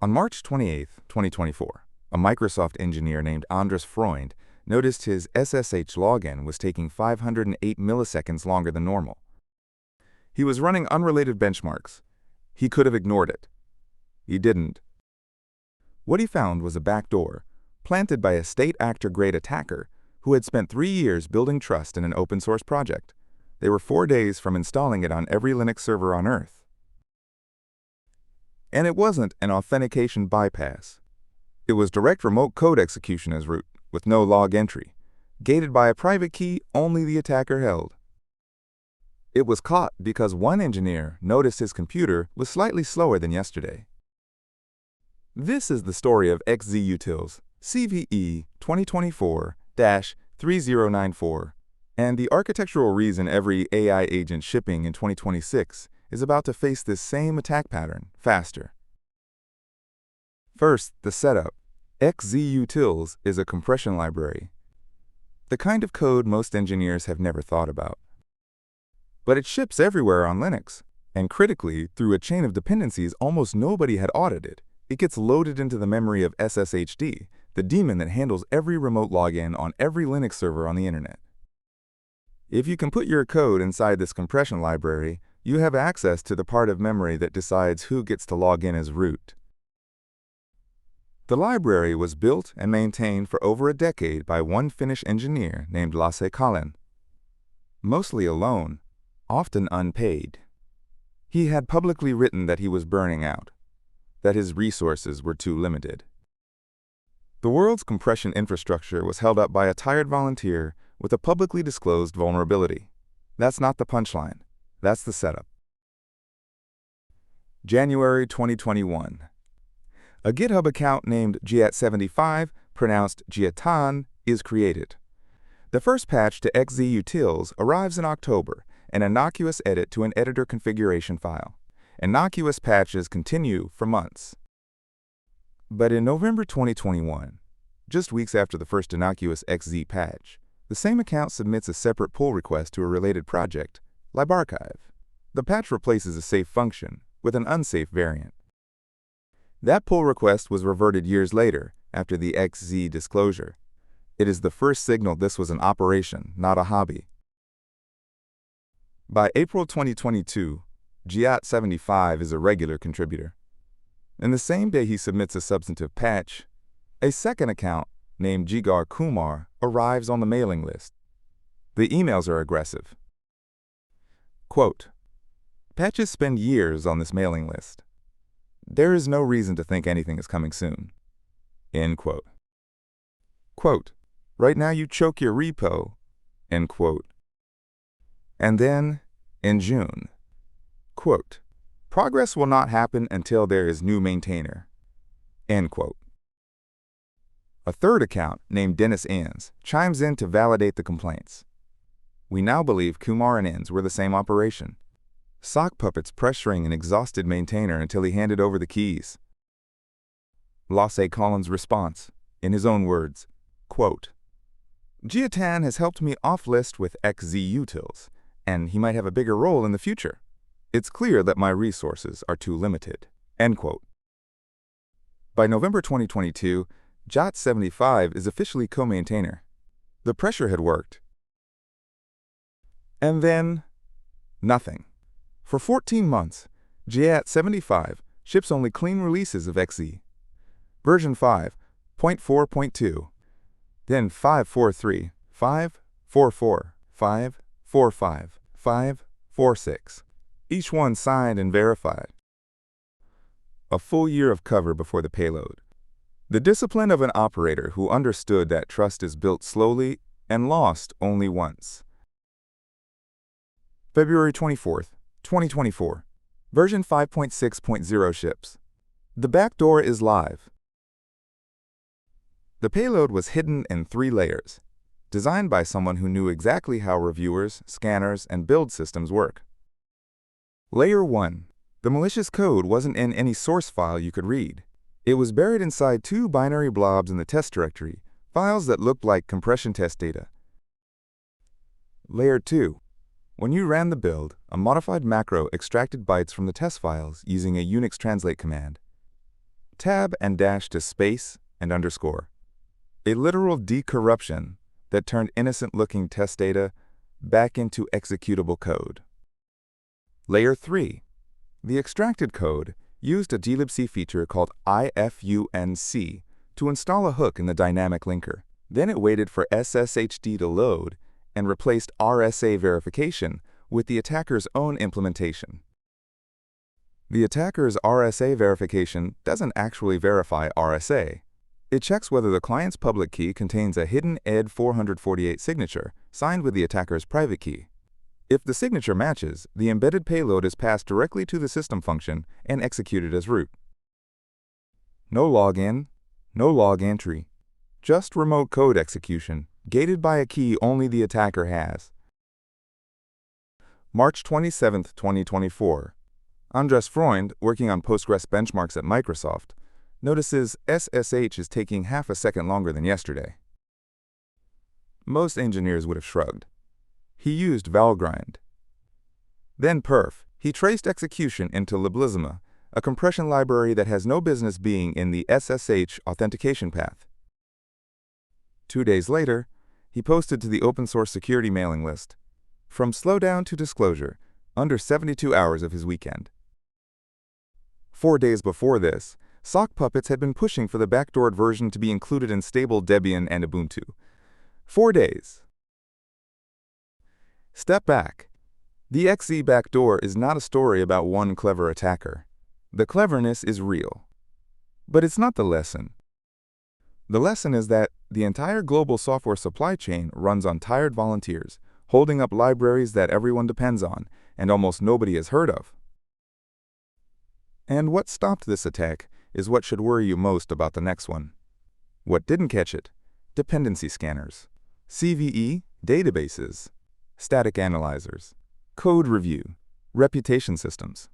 On March 28, 2024, a Microsoft engineer named Andres Freund noticed his SSH login was taking 508 milliseconds longer than normal. He was running unrelated benchmarks. He could have ignored it. He didn't. What he found was a backdoor, planted by a state actor-grade attacker who had spent 3 years building trust in an open-source project. They were 4 days from installing it on every Linux server on Earth. And it wasn't an authentication bypass. It was direct remote code execution as root, with no log entry, gated by a private key only the attacker held. It was caught because one engineer noticed his computer was slightly slower than yesterday. This is the story of XZ Utils, CVE 2024-3094, and the architectural reason every AI agent shipping in 2026 is about to face this same attack pattern faster. First, the setup. XZ Utils is a compression library, the kind of code most engineers have never thought about. But it ships everywhere on Linux, and critically, through a chain of dependencies almost nobody had audited, it gets loaded into the memory of sshd, the daemon that handles every remote login on every Linux server on the internet. If you can put your code inside this compression library, you have access to the part of memory that decides who gets to log in as root. The library was built and maintained for over a decade by one Finnish engineer named Lasse Kallen. Mostly alone, often unpaid. He had publicly written that he was burning out, that his resources were too limited. The world's compression infrastructure was held up by a tired volunteer with a publicly disclosed vulnerability. That's not the punchline. That's the setup. January 2021. A GitHub account named Giat75, pronounced Giatan, is created. The first patch to XZ Utils arrives in October, an innocuous edit to an editor configuration file. Innocuous patches continue for months. But in November 2021, just weeks after the first innocuous XZ patch, the same account submits a separate pull request to a related project, libarchive. The patch replaces a safe function with an unsafe variant. That pull request was reverted years later after the XZ disclosure. It is the first signal this was an operation, not a hobby. By April 2022, Giat75 is a regular contributor. And the same day he submits a substantive patch, a second account named Jigar Kumar arrives on the mailing list. The emails are aggressive. Quote, "Patches spend years on this mailing list. There is no reason to think anything is coming soon." End quote. Quote, "Right now you choke your repo." End quote. And then, in June, quote, "Progress will not happen until there is new maintainer." End quote. A third account, named Dennis Enns, chimes in to validate the complaints. We now believe Kumar and Enns were the same operation. Sock puppets pressuring an exhausted maintainer until he handed over the keys. Lasse Kallen's response, in his own words, quote, "Giatan has helped me off-list with XZ Utils, and he might have a bigger role in the future. It's clear that my resources are too limited." End quote. By November 2022, Giat75 is officially co-maintainer. The pressure had worked. And then, nothing. For 14 months, Giat75 ships only clean releases of XZ. Version 5.4.2, then 5.4.3, 5.4.4, 5.4.5, 5.4.6, each one signed and verified. A full year of cover before the payload. The discipline of an operator who understood that trust is built slowly and lost only once. February 24th, 2024. Version 5.6.0 ships. The backdoor is live. The payload was hidden in 3 layers, designed by someone who knew exactly how reviewers, scanners, and build systems work. Layer 1. The malicious code wasn't in any source file you could read. It was buried inside 2 binary blobs in the test directory, files that looked like compression test data. Layer 2. When you ran the build, a modified macro extracted bytes from the test files using a Unix translate command. tab and dash to space and underscore. A literal decorruption that turned innocent-looking test data back into executable code. Layer 3. The extracted code used a glibc feature called IFUNC to install a hook in the dynamic linker. Then it waited for sshd to load and replaced RSA verification with the attacker's own implementation. The attacker's RSA verification doesn't actually verify RSA. It checks whether the client's public key contains a hidden ED 448 signature signed with the attacker's private key. If the signature matches, the embedded payload is passed directly to the system function and executed as root. No login, no log entry, just remote code execution, gated by a key only the attacker has. March 27, 2024. Andres Freund, working on Postgres benchmarks at Microsoft, notices SSH is taking half a second longer than yesterday. Most engineers would have shrugged. He used valgrind. Then perf. He traced execution into liblizima, a compression library that has no business being in the SSH authentication path. 2 days later, he posted to the open-source security mailing list, from slowdown to disclosure, under 72 hours of his weekend. 4 days before this, sock puppets had been pushing for the backdoored version to be included in stable Debian and Ubuntu. 4 days. Step back. The XZ backdoor is not a story about one clever attacker. The cleverness is real. But it's not the lesson. The lesson is that the entire global software supply chain runs on tired volunteers, holding up libraries that everyone depends on and almost nobody has heard of. And what stopped this attack is what should worry you most about the next one. What didn't catch it? Dependency scanners, CVE databases, static analyzers, code review, reputation systems.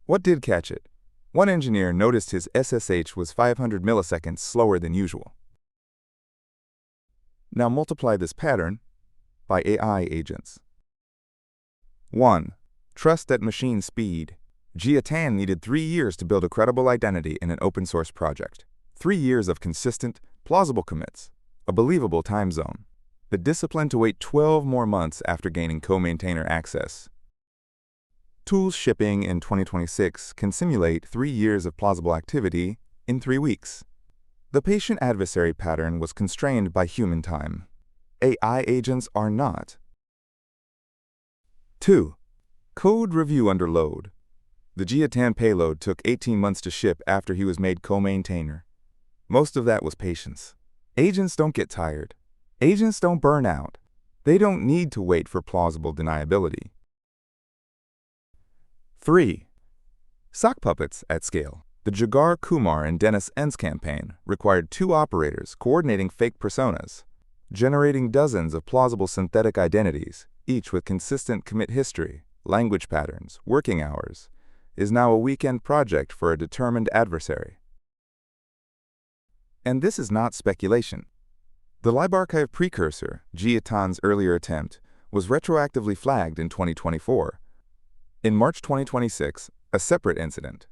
What did catch it? One engineer noticed his SSH was 500 milliseconds slower than usual. Now multiply this pattern by AI agents. 1. Trust at machine speed. Jia Tan needed 3 years to build a credible identity in an open-source project. 3 years of consistent, plausible commits, a believable time zone, the discipline to wait 12 more months after gaining co-maintainer access. Tools shipping in 2026 can simulate 3 years of plausible activity in 3 weeks. The patient-adversary pattern was constrained by human time. AI agents are not. 2. Code review under load. The Jia Tan payload took 18 months to ship after he was made co-maintainer. Most of that was patience. Agents don't get tired. Agents don't burn out. They don't need to wait for plausible deniability. 3. Sock puppets at scale. The Jagar Kumar and Dennis N's campaign required 2 operators coordinating fake personas, generating dozens of plausible synthetic identities, each with consistent commit history, language patterns, working hours, is now a weekend project for a determined adversary. And this is not speculation. The libarchive precursor, Jia Tan's earlier attempt, was retroactively flagged in 2024. In March 2026, a separate incident,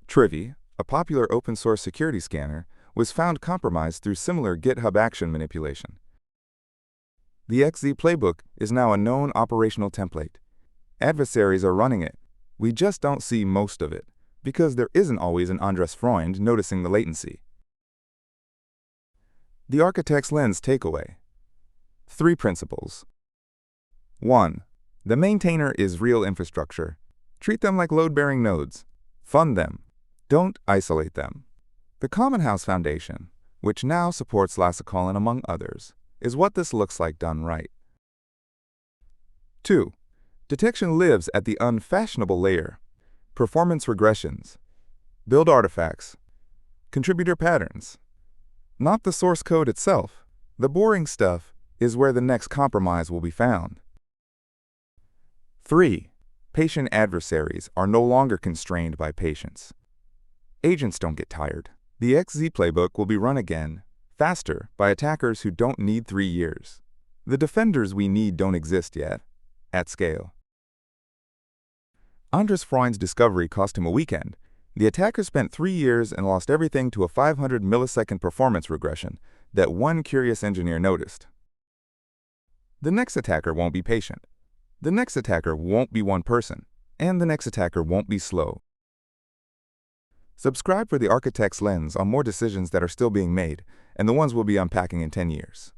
Trivy, a popular open-source security scanner, was found compromised through similar GitHub action manipulation. The XZ playbook is now a known operational template. Adversaries are running it. We just don't see most of it, because there isn't always an Andres Freund noticing the latency. The architect's lens takeaway. 3 principles. 1. The maintainer is real infrastructure. Treat them like load-bearing nodes. Fund them. Don't isolate them. The Common House Foundation, which now supports Lassicolin among others, is what this looks like done right. 2. Detection lives at the unfashionable layer. Performance regressions. Build artifacts. Contributor patterns. Not the source code itself. The boring stuff is where the next compromise will be found. 3. Patient adversaries are no longer constrained by patience. Agents don't get tired. The XZ playbook will be run again, faster, by attackers who don't need 3 years. The defenders we need don't exist yet, at scale. Andres Freund's discovery cost him a weekend, The attacker spent 3 years and lost everything to a 500 millisecond performance regression that one curious engineer noticed. The next attacker won't be patient. The next attacker won't be one person. And the next attacker won't be slow. Subscribe for the architect's lens on more decisions that are still being made and the ones we'll be unpacking in 10 years.